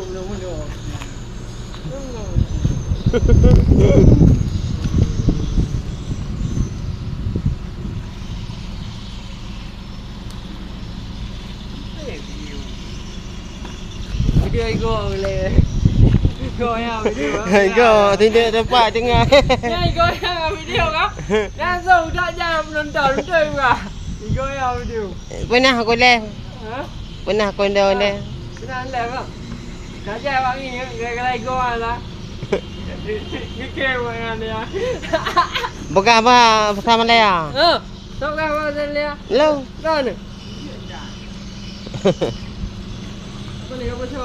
Video go boleh. Go ya video. Go tidak dapat dengar. Ya go ya video kan. Langsung tak jam nonton juga. Go ya video. Pernah aku leh. Ha? Pernah aku dah leh. Senang lah bang. Tak jam bang ni gara-gara go lah. Ngekeu dengan dia. Bukan apa bersama leh ah. Tak kan pasal dia. Lo. Kan? Apa ni apa tu?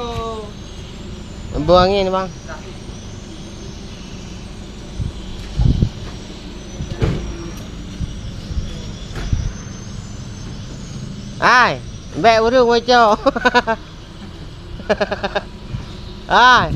Buang angin bang. Ai, baik burung macam. Ai.